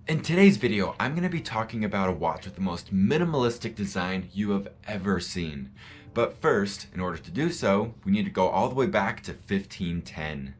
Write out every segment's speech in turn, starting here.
In today's video, I'm going to be talking about a watch with the most minimalistic design you have ever seen. But first, in order to do so, we need to go all the way back to 1510.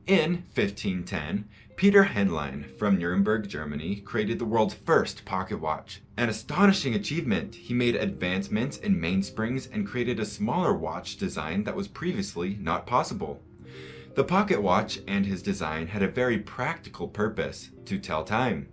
In 1510, Peter Henlein from Nuremberg, Germany, created the world's first pocket watch. An astonishing achievement, he made advancements in mainsprings and created a smaller watch design that was previously not possible. The pocket watch and his design had a very practical purpose: to tell time.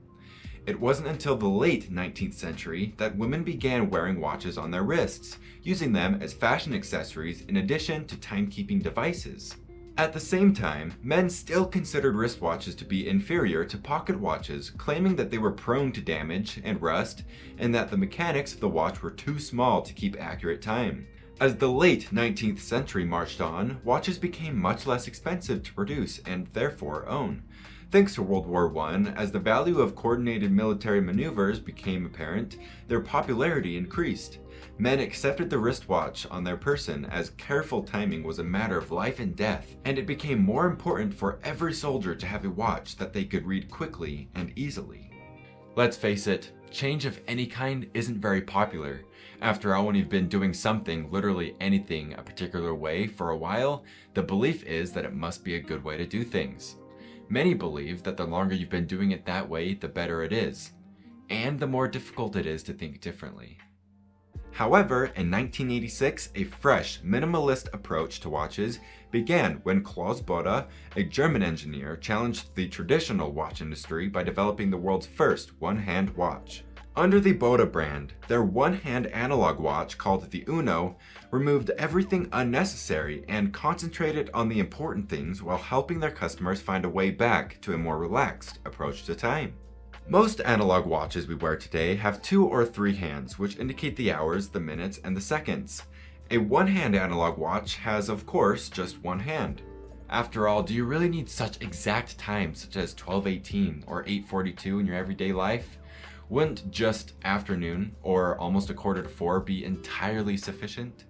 It wasn't until the late 19th century that women began wearing watches on their wrists, using them as fashion accessories in addition to timekeeping devices. At the same time, men still considered wristwatches to be inferior to pocket watches, claiming that they were prone to damage and rust, and that the mechanics of the watch were too small to keep accurate time. As the late 19th century marched on, watches became much less expensive to produce and therefore own. Thanks to World War I, as the value of coordinated military maneuvers became apparent, their popularity increased. Men accepted the wristwatch on their person as careful timing was a matter of life and death, and it became more important for every soldier to have a watch that they could read quickly and easily. Let's face it, change of any kind isn't very popular. After all, when you've been doing something, literally anything, a particular way for a while, the belief is that it must be a good way to do things. Many believe that the longer you've been doing it that way, the better it is, and the more difficult it is to think differently. However, in 1986, a fresh, minimalist approach to watches began when Klaus Bode, a German engineer, challenged the traditional watch industry by developing the world's first one-hand watch. Under the Bode brand, their one-hand analog watch called the Uno removed everything unnecessary and concentrated on the important things while helping their customers find a way back to a more relaxed approach to time. Most analog watches we wear today have 2 or 3 hands, which indicate the hours, the minutes, and the seconds. A one-hand analog watch has, of course, just one hand. After all, do you really need such exact times such as 12:18 or 8:42 in your everyday life? Wouldn't just afternoon or almost 3:45 be entirely sufficient?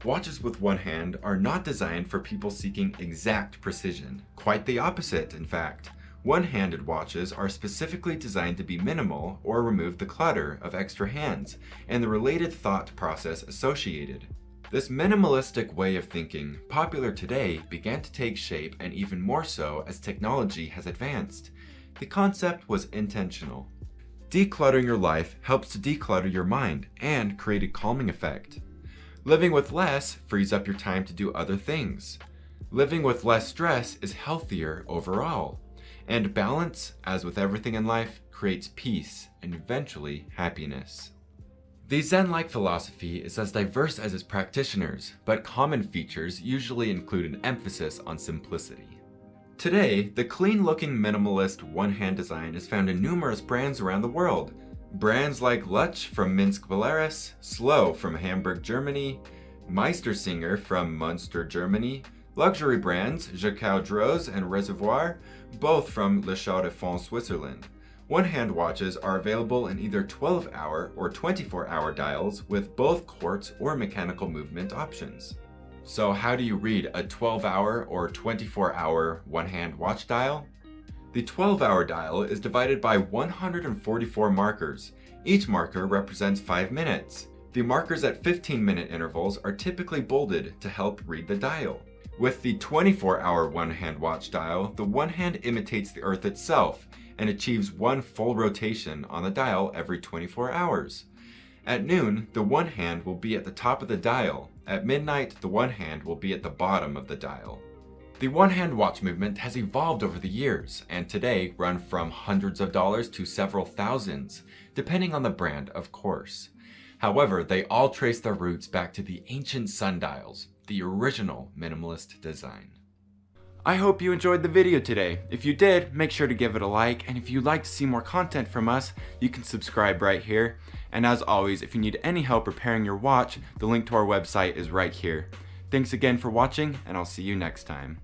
Watches with one hand are not designed for people seeking exact precision. Quite the opposite, in fact. One-handed watches are specifically designed to be minimal or remove the clutter of extra hands and the related thought process associated. This minimalistic way of thinking, popular today, began to take shape, and even more so as technology has advanced. The concept was intentional. Decluttering your life helps to declutter your mind and create a calming effect. Living with less frees up your time to do other things. Living with less stress is healthier overall. And balance, as with everything in life, creates peace and eventually happiness. The Zen-like philosophy is as diverse as its practitioners, but common features usually include an emphasis on simplicity. Today, the clean-looking minimalist one-hand design is found in numerous brands around the world. Brands like Lutsch from Minsk, Belarus, Slow from Hamburg, Germany, Meistersinger from Munster, Germany, luxury brands Jacquard Droz and Reservoir, both from Le Chaux de Fonds, Switzerland. One-hand watches are available in either 12-hour or 24-hour dials with both quartz or mechanical movement options. So how do you read a 12-hour or 24-hour one-hand watch dial? The 12-hour dial is divided by 144 markers. Each marker represents 5 minutes. The markers at 15-minute intervals are typically bolded to help read the dial. With the 24-hour one-hand watch dial, the one hand imitates the Earth itself and achieves one full rotation on the dial every 24 hours. At noon, the one hand will be at the top of the dial. At midnight, the one hand will be at the bottom of the dial. The one-hand watch movement has evolved over the years, and today run from hundreds of dollars to several thousands, depending on the brand, of course. However, they all trace their roots back to the ancient sundials, the original minimalist design. I hope you enjoyed the video today. If you did, make sure to give it a like, and if you'd like to see more content from us, you can subscribe right here. And as always, if you need any help repairing your watch, the link to our website is right here. Thanks again for watching, and I'll see you next time.